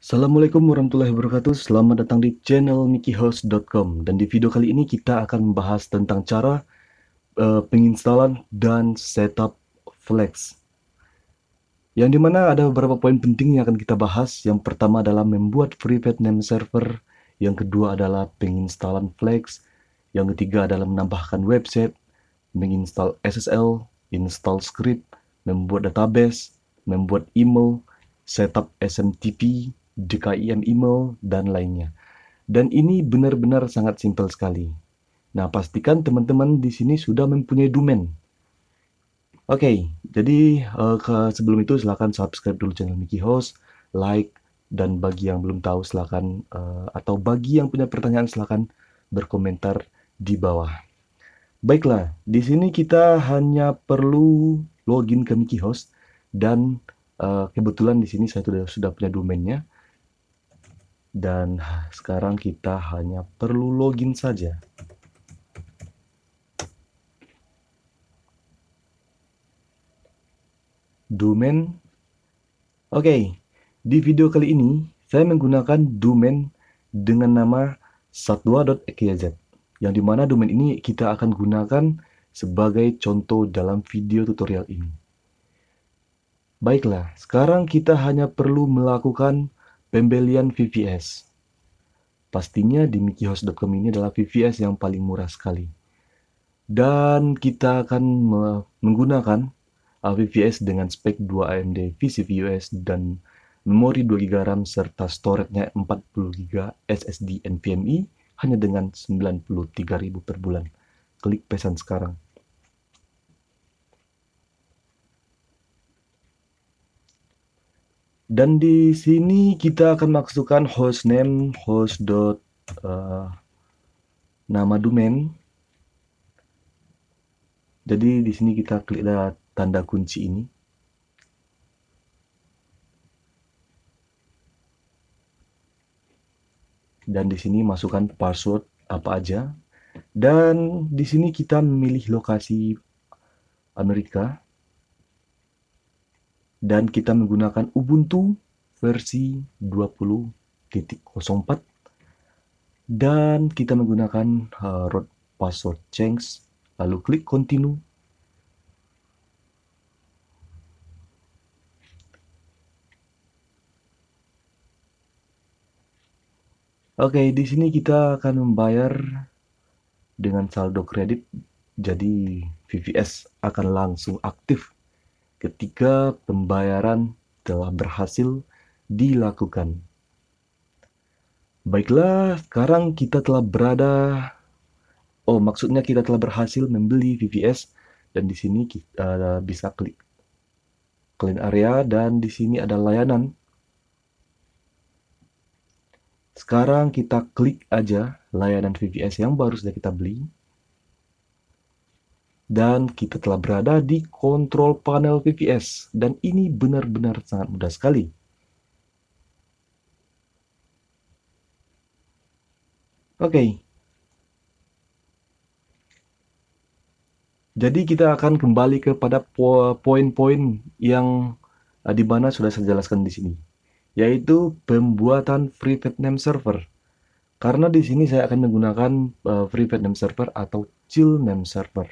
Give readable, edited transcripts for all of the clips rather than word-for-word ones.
Assalamualaikum warahmatullahi wabarakatuh. Selamat datang di channel mikihost.com. Dan di video kali ini kita akan membahas tentang cara penginstalan dan setup Flex. Yang dimana ada beberapa poin penting yang akan kita bahas. Yang pertama adalah membuat private name server. Yang kedua adalah penginstalan Flex. Yang ketiga adalah menambahkan website, menginstal SSL, install script, membuat database, membuat email, setup SMTP, DKIM email, dan lainnya. Dan ini benar-benar sangat simpel sekali. Nah, pastikan teman-teman di sini sudah mempunyai domain. Oke, jadi sebelum itu silahkan subscribe dulu channel Mickey Host, like, dan bagi yang belum tahu silahkan, atau bagi yang punya pertanyaan silahkan berkomentar di bawah. Baiklah, di sini kita hanya perlu login ke Mickey Host dan kebetulan di sini saya sudah punya domainnya. Dan sekarang kita hanya perlu login saja. Domain. Oke, di video kali ini saya menggunakan domain dengan nama satwa.xyz, yang dimana domain ini kita akan gunakan sebagai contoh dalam video tutorial ini. Baiklah, sekarang kita hanya perlu melakukan pembelian VPS. Pastinya di mikihost.com ini adalah VPS yang paling murah sekali. Dan kita akan menggunakan VPS dengan spek 2 AMD vCPUs dan memori 2 GB RAM serta storage-nya 40 GB SSD NVMe hanya dengan 93.000 per bulan. Klik pesan sekarang. Dan di sini kita akan masukkan hostname, nama domain. Jadi di sini kita klik tanda kunci ini. Dan di sini masukkan password apa aja. Dan di sini kita memilih lokasi Amerika. Dan kita menggunakan Ubuntu versi 20.04. Dan kita menggunakan root password change. Lalu klik continue. Oke, di sini kita akan membayar dengan saldo kredit. Jadi VPS akan langsung aktif ketika pembayaran telah berhasil dilakukan. Baiklah, sekarang kita telah maksudnya kita telah berhasil membeli VPS, dan di sini kita bisa klik clean area dan di sini ada layanan. Sekarang kita klik aja layanan VPS yang baru saja kita beli. Dan kita telah berada di kontrol panel VPS. Dan ini benar-benar sangat mudah sekali. Oke. Jadi kita akan kembali kepada poin-poin yang di mana sudah saya jelaskan di sini, yaitu pembuatan private name server. Karena di sini saya akan menggunakan private name server atau chill name server.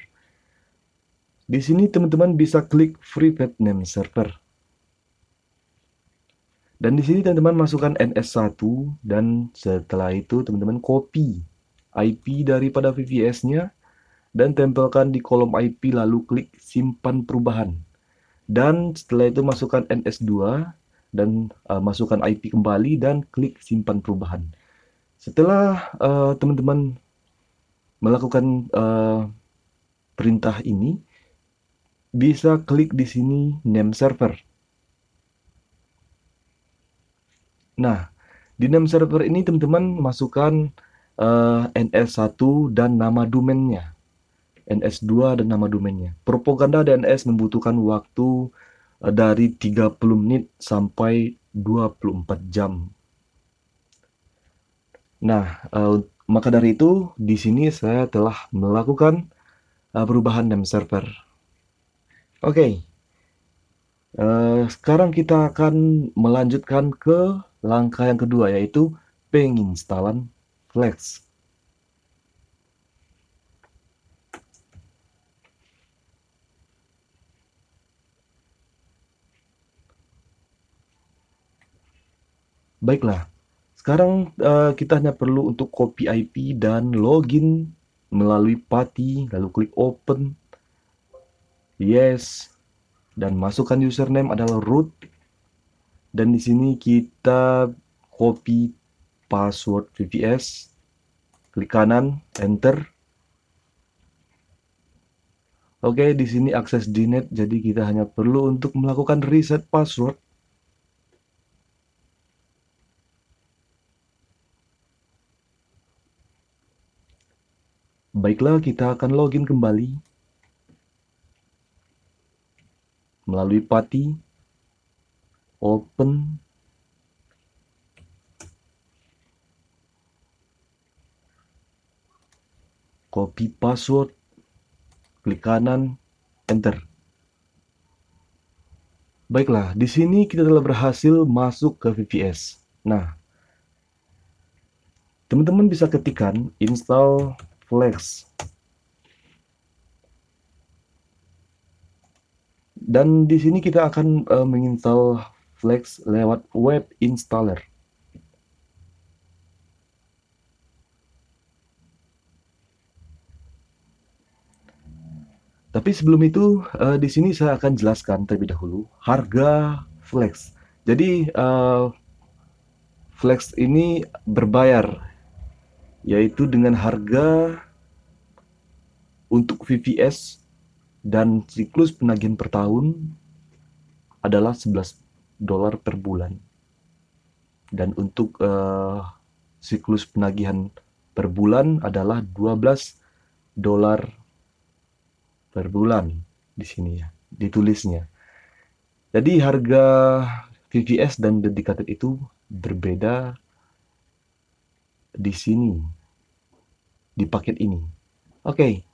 Di sini teman-teman bisa klik private name server. Dan di sini teman-teman masukkan NS1 dan setelah itu teman-teman copy IP daripada VPS-nya dan tempelkan di kolom IP lalu klik simpan perubahan. Dan setelah itu masukkan NS2 dan masukkan IP kembali dan klik simpan perubahan. Setelah teman-teman melakukan perintah ini, bisa klik di sini name server. Nah, di name server ini teman-teman masukkan NS1 dan nama domainnya. NS2 dan nama domainnya. Propaganda DNS membutuhkan waktu dari 30 menit sampai 24 jam. Nah, maka dari itu di sini saya telah melakukan perubahan name server. Oke. Sekarang kita akan melanjutkan ke langkah yang kedua, yaitu penginstalan Flex. Baiklah, sekarang kita hanya perlu untuk copy IP dan login melalui PATI, lalu klik open, yes, dan masukkan username adalah root, dan di sini kita copy password VPS, klik kanan, enter. Oke, di sini akses denied, jadi kita hanya perlu untuk melakukan reset password. Baiklah, kita akan login kembali melalui PATI, open, copy password, klik kanan, enter. Baiklah, di sini kita telah berhasil masuk ke VPS. Nah, teman-teman bisa ketikkan install Flex. Dan di sini kita akan menginstal Flex lewat web installer. Tapi sebelum itu, di sini saya akan jelaskan terlebih dahulu harga Flex. Jadi Flex ini berbayar, yaitu dengan harga untuk VPS dan siklus penagihan per tahun adalah $11 per bulan. Dan untuk siklus penagihan per bulan adalah $12 per bulan di sini ya, ditulisnya. Jadi harga VPS dan dedicated itu berbeda di sini, di paket ini. Oke.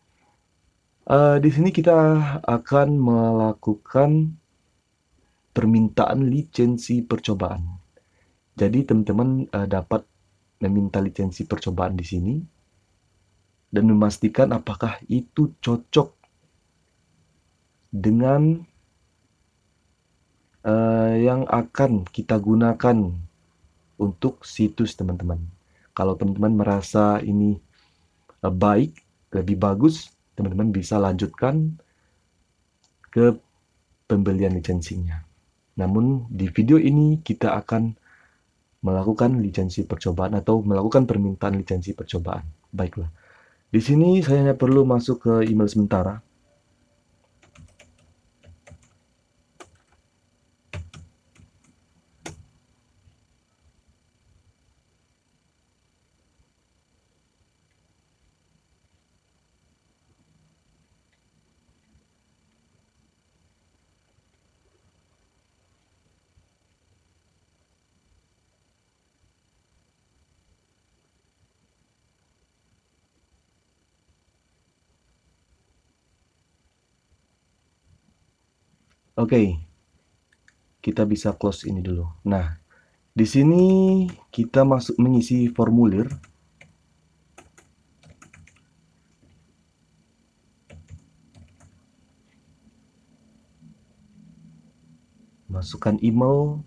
Di sini kita akan melakukan permintaan lisensi percobaan. Jadi teman-teman dapat meminta lisensi percobaan di sini dan memastikan apakah itu cocok dengan yang akan kita gunakan untuk situs teman-teman. Kalau teman-teman merasa ini baik, lebih bagus, teman-teman bisa lanjutkan ke pembelian lisensinya. Namun di video ini kita akan melakukan lisensi percobaan atau melakukan permintaan lisensi percobaan. Baiklah. Di sini saya hanya perlu masuk ke email sementara. Oke. Kita bisa close ini dulu. Nah, di sini kita masuk mengisi formulir. Masukkan email.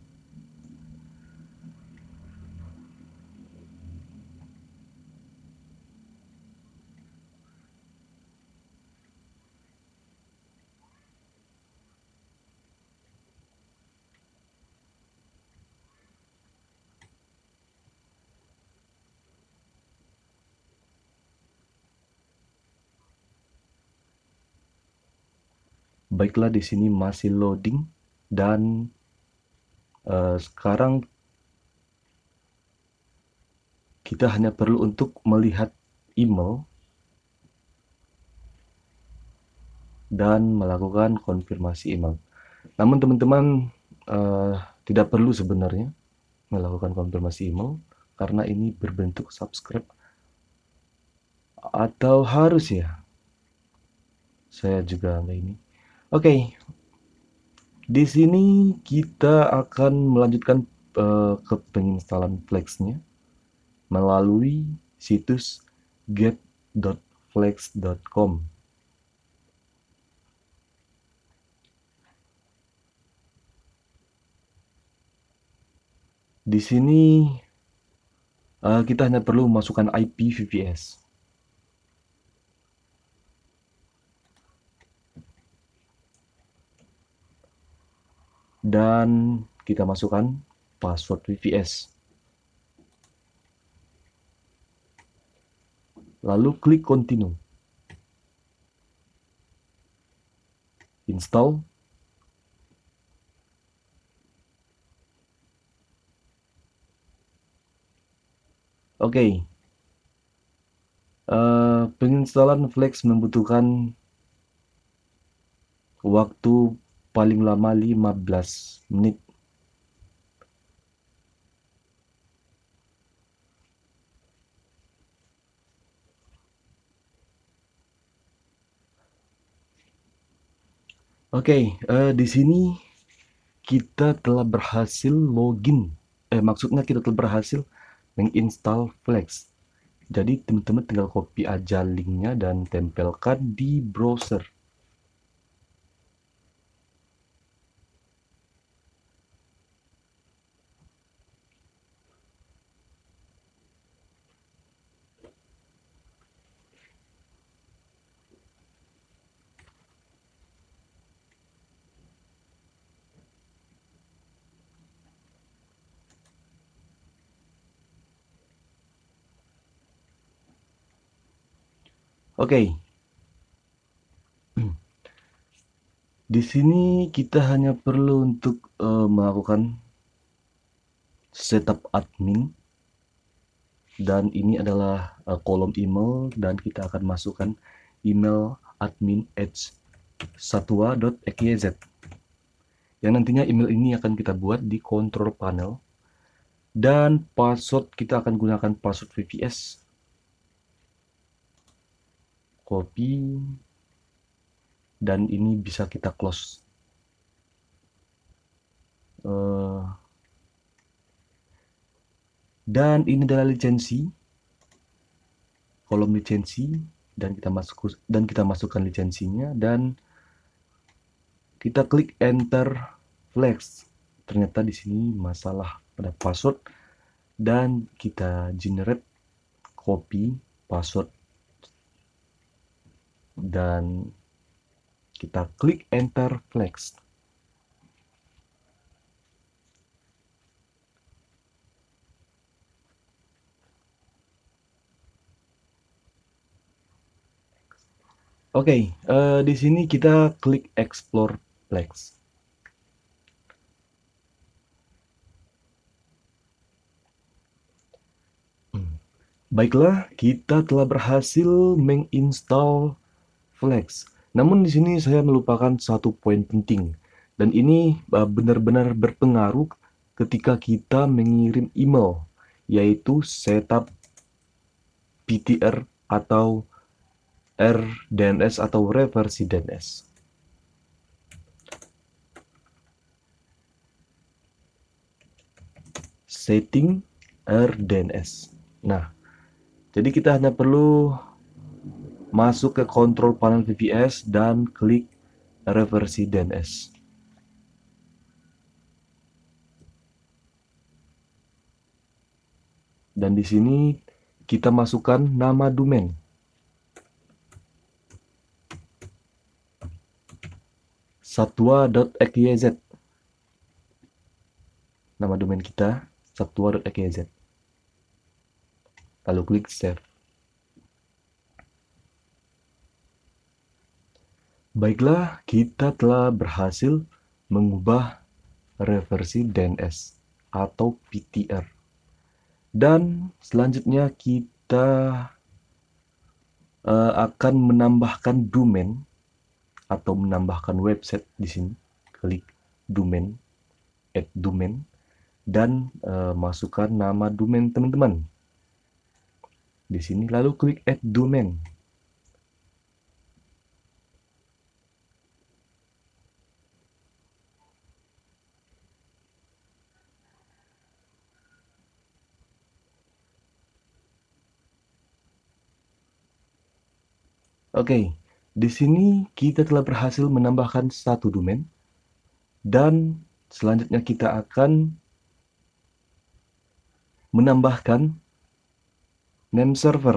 Baiklah, di sini masih loading dan sekarang kita hanya perlu untuk melihat email dan melakukan konfirmasi email. Namun teman-teman tidak perlu sebenarnya melakukan konfirmasi email karena ini berbentuk subscribe. Atau harus ya? Saya juga nggak ini. Oke. Di sini kita akan melanjutkan ke penginstalan Flex-nya melalui situs get.flex.com. Di sini kita hanya perlu masukkan IP VPS. Dan kita masukkan password VPS. Lalu klik continue. Install. Oke. Penginstalan Flex membutuhkan waktu paling lama 15 menit. Oke, di sini kita telah berhasil login. Maksudnya kita telah berhasil menginstal Flex. Jadi teman-teman tinggal copy aja linknya dan tempelkan di browser. Oke. Di sini kita hanya perlu untuk melakukan setup admin, dan ini adalah kolom email, dan kita akan masukkan email admin@satwa.xyz yang nantinya email ini akan kita buat di control panel, dan password kita akan gunakan password VPS. Copy, dan ini bisa kita close. Dan ini adalah lisensi, kolom lisensi, dan kita masukkan lisensinya, dan kita klik enter Flex. Ternyata di sini masalah pada password, dan kita generate copy password, dan kita klik enter Flex. Oke, di sini kita klik explore Flex. Baiklah, kita telah berhasil menginstal Flex. Namun di sini saya melupakan satu poin penting, dan ini benar-benar berpengaruh ketika kita mengirim email, yaitu setup PTR atau RDNS atau reversi DNS. Setting RDNS. Nah, jadi kita hanya perlu masuk ke kontrol panel VPS dan klik reversi DNS. Dan di sini kita masukkan nama domain. Satwa.xyz. Nama domain kita satwa.xyz. Lalu klik save. Baiklah, kita telah berhasil mengubah reversi DNS atau PTR. Dan selanjutnya kita akan menambahkan domain atau menambahkan website di sini. Klik domain, add domain, dan masukkan nama domain teman-teman di sini, lalu klik add domain. Oke, di sini kita telah berhasil menambahkan satu domain dan selanjutnya kita akan menambahkan name server.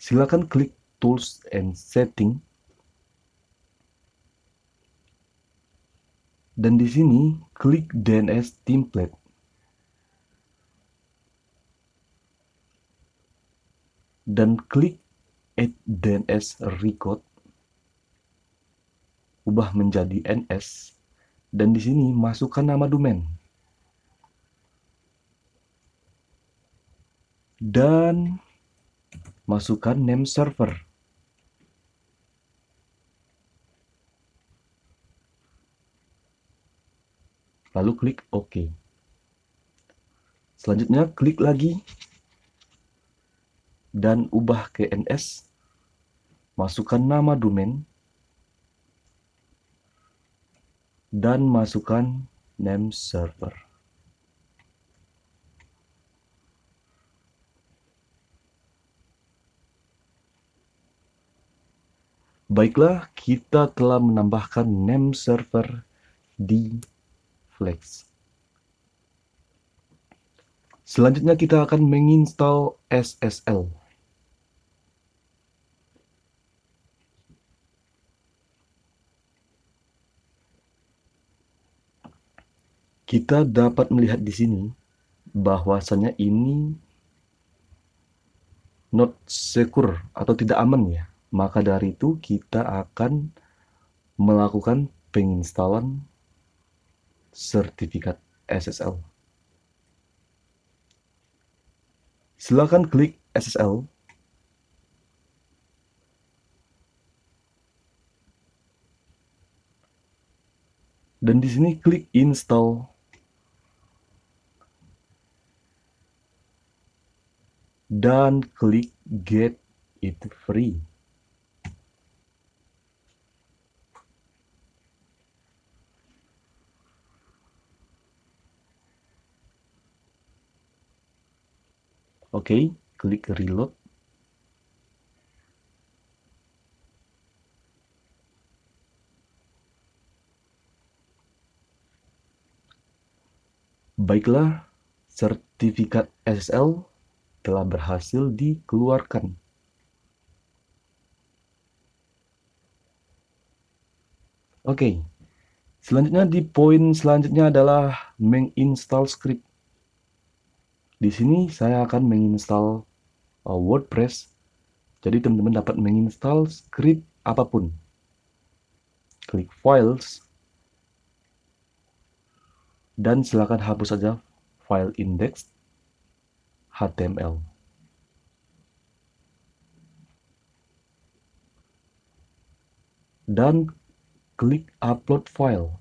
Silakan klik Tools and Setting. Dan di sini klik DNS template. Dan klik Add DNS record. Ubah menjadi NS. Dan di sini masukkan nama domain. Dan masukkan name server. Lalu klik OK. Selanjutnya klik lagi dan ubah ke NS. Masukkan nama domain dan masukkan name server. Baiklah, kita telah menambahkan name server di Flex. Selanjutnya kita akan menginstal SSL. Kita dapat melihat di sini bahwasanya ini not secure atau tidak aman ya. Maka dari itu kita akan melakukan penginstalan sertifikat SSL. Silakan klik SSL. Dan di sini klik install. Dan klik get it free. Oke, klik reload. Baiklah, sertifikat SSL telah berhasil dikeluarkan. Oke, selanjutnya di poin selanjutnya adalah menginstal script. Di sini saya akan menginstal WordPress. Jadi teman-teman dapat menginstal script apapun. Klik Files. Dan silakan hapus saja file index.html. Dan klik upload file.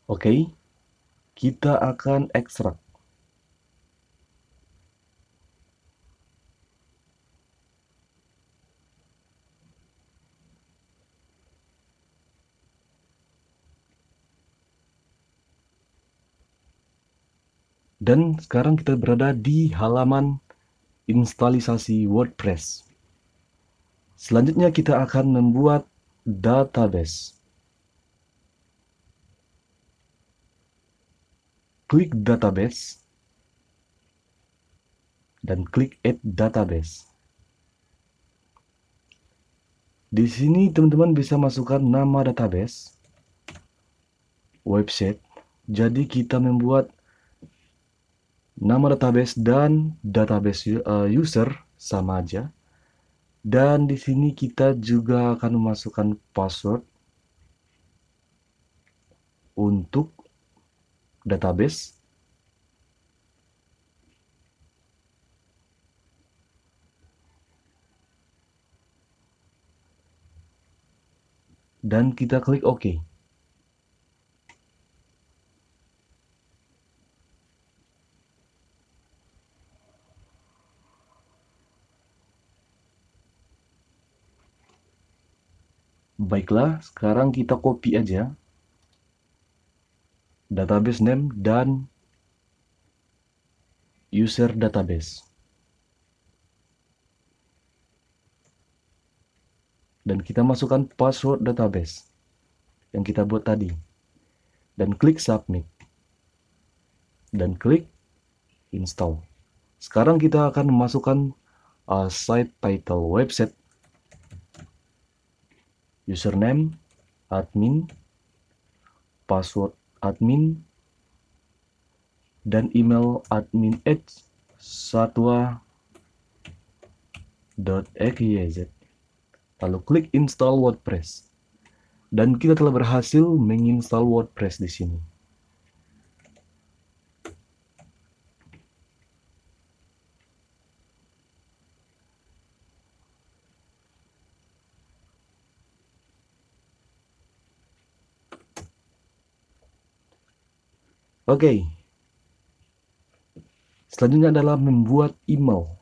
Oke, kita akan ekstrak. Dan sekarang kita berada di halaman instalisasi WordPress. Selanjutnya kita akan membuat database. Klik database dan klik add database. Di sini teman-teman bisa masukkan nama database, website. Jadi kita membuat nama database dan database user sama aja. Dan di sini kita juga akan memasukkan password untuk database. Dan kita klik OK. Baiklah, sekarang kita copy aja database name dan user database. Dan kita masukkan password database yang kita buat tadi. Dan klik submit. Dan klik install. Sekarang kita akan memasukkan site title website, username, admin, password admin, dan email admin@satwa.xyz. Lalu klik install WordPress. Dan kita telah berhasil menginstal WordPress di sini. Oke. Selanjutnya adalah membuat email.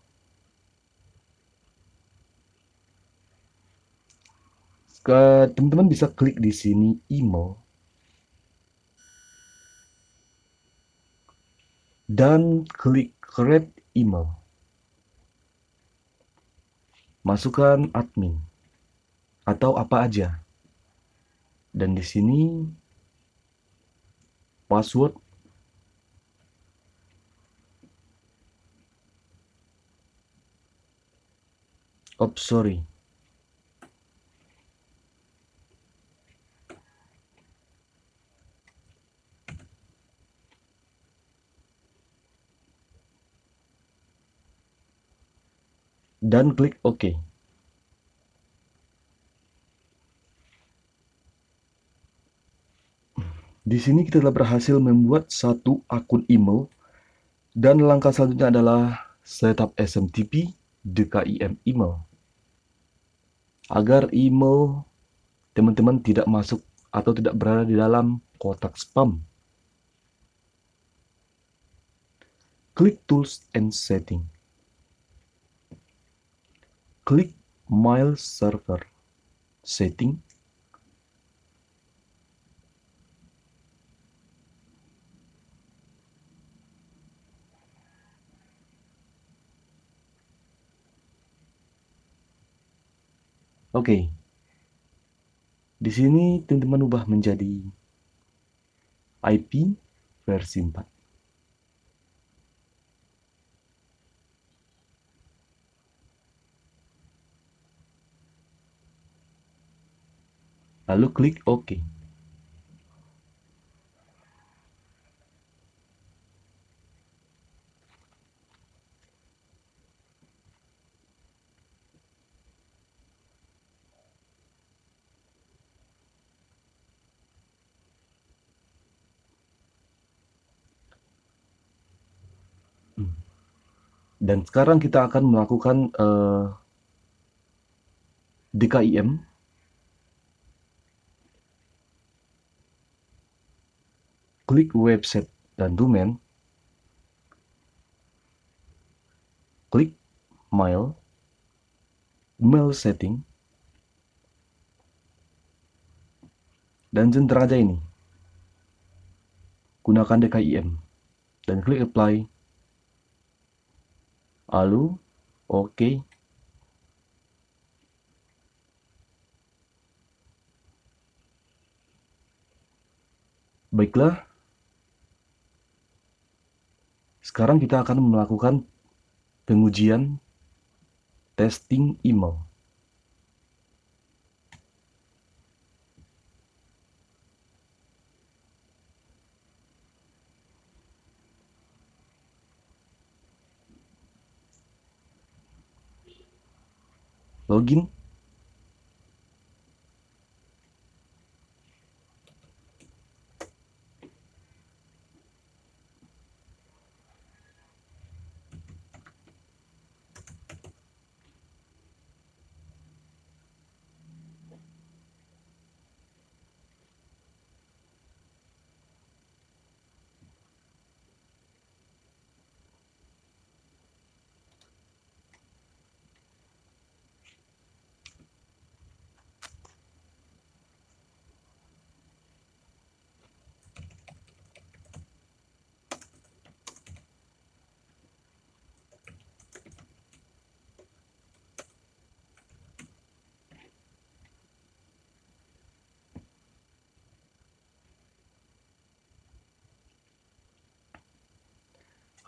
Teman-teman bisa klik di sini email dan klik create email. Masukkan admin atau apa aja. Dan di sini password sorry. Dan klik OK. Di sini kita telah berhasil membuat satu akun email dan langkah selanjutnya adalah setup SMTP DKIM email agar email teman-teman tidak masuk atau tidak berada di dalam kotak spam. Klik Tools and Setting. Klik Mail Server Setting. Oke. Di sini teman-teman ubah menjadi IP versi 4. Lalu klik OK. Dan sekarang kita akan melakukan DKIM. Klik website dan domain. Klik mail setting. Dan center aja ini. Gunakan DKIM. Dan klik apply. Lalu OK. Baiklah. Sekarang kita akan melakukan pengujian testing email. login.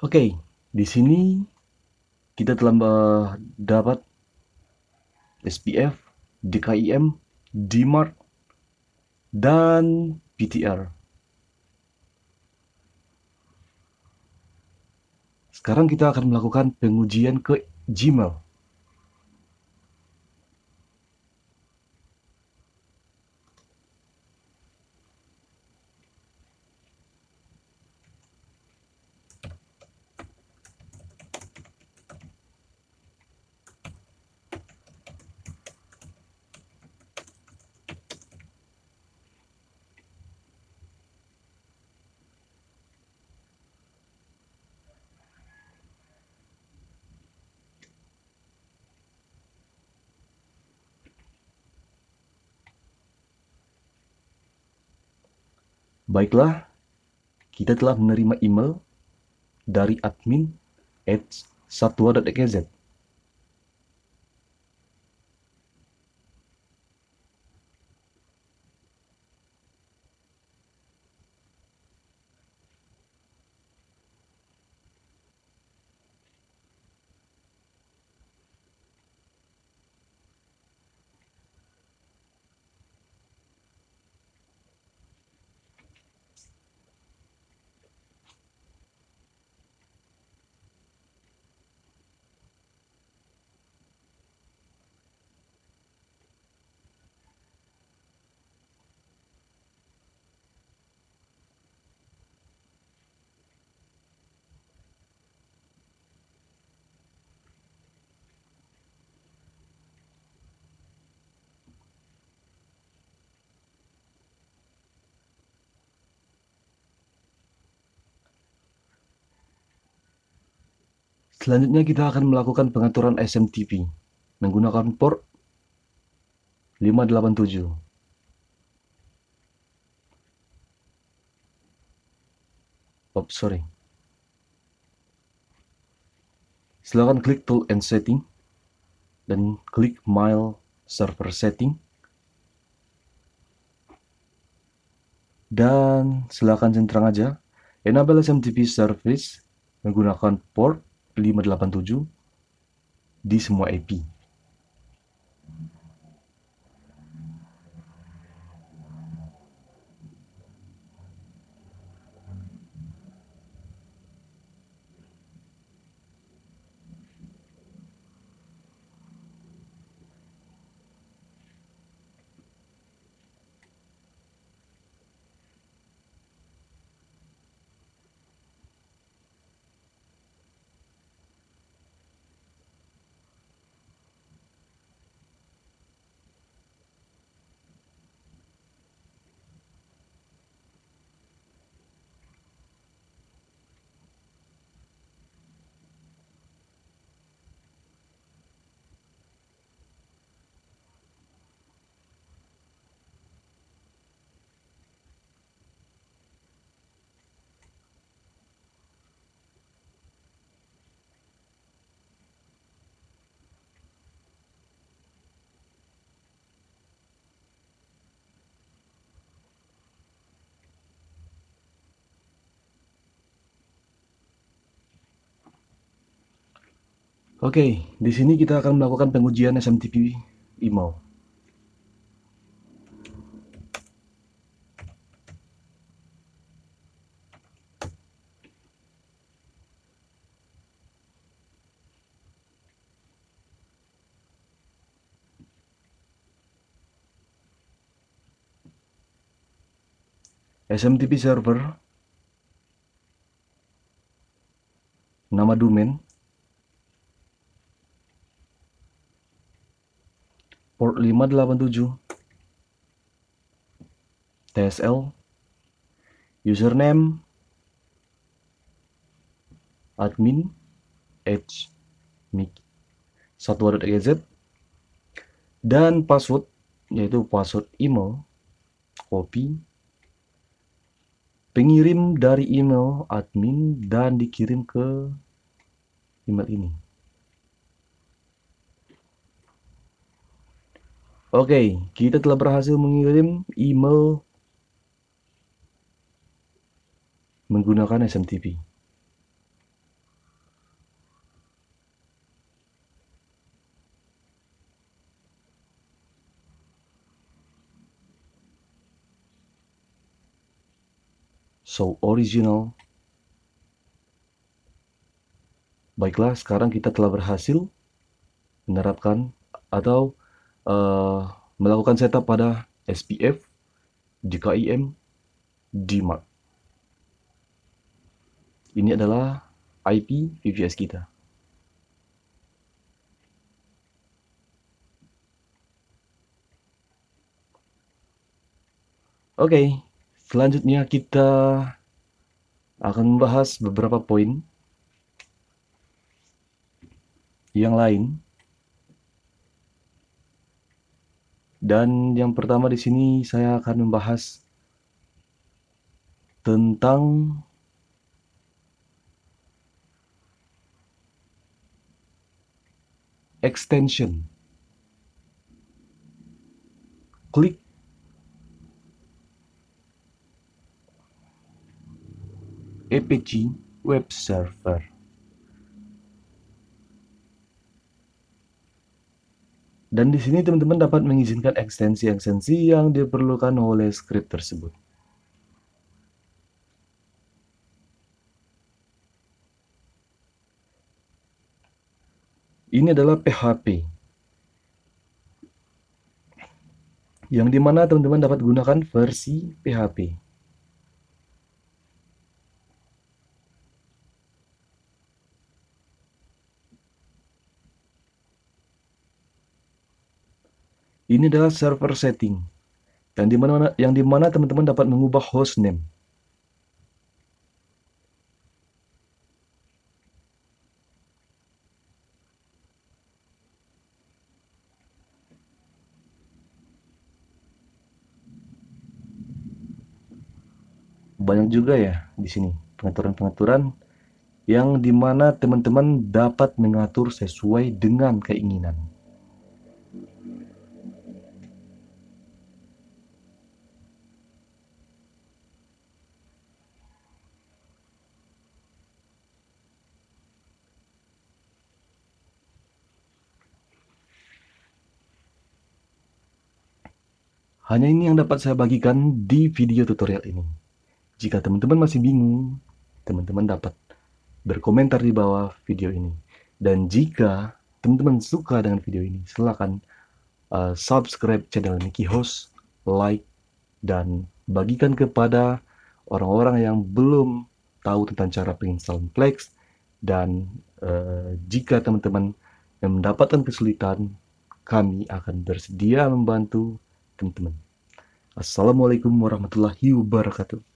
Oke, di sini kita telah dapat SPF, DKIM, DMARC, dan PTR. Sekarang kita akan melakukan pengujian ke Gmail. Baiklah, kita telah menerima email dari admin@satwa.xyz. Selanjutnya kita akan melakukan pengaturan SMTP menggunakan port 587. Sorry. Silakan klik Tool and Setting dan klik Mail Server Setting. Dan silakan centang aja Enable SMTP Service menggunakan port 587 di semua IP. Oke, di sini kita akan melakukan pengujian SMTP email. SMTP server, nama domain, port 587, TSL, username, admin, h.miki1.exe, dan password, yaitu password email, copy, pengirim dari email admin dan dikirim ke email ini. Oke, kita telah berhasil mengirim email menggunakan SMTP. So original. Baiklah, sekarang kita telah berhasil menerapkan atau melakukan setup pada SPF, DKIM, DMARC. Ini adalah IP VPS kita. Oke, selanjutnya kita akan membahas beberapa poin yang lain. Dan yang pertama di sini saya akan membahas tentang extension. Klik Apache Web Server. Dan di sini teman-teman dapat mengizinkan ekstensi-ekstensi yang diperlukan oleh script tersebut. Ini adalah PHP, yang dimana teman-teman dapat gunakan versi PHP. Ini adalah server setting, yang dimana teman-teman dapat mengubah hostname. Banyak juga ya di sini pengaturan-pengaturan yang dimana teman-teman dapat mengatur sesuai dengan keinginan. Hanya ini yang dapat saya bagikan di video tutorial ini. Jika teman-teman masih bingung, teman-teman dapat berkomentar di bawah video ini. Dan jika teman-teman suka dengan video ini, silakan subscribe channel Miki Host, like, dan bagikan kepada orang-orang yang belum tahu tentang cara penginstalan Plex. Dan jika teman-teman mendapatkan kesulitan, kami akan bersedia membantu teman-teman. Assalamualaikum warahmatullahi wabarakatuh.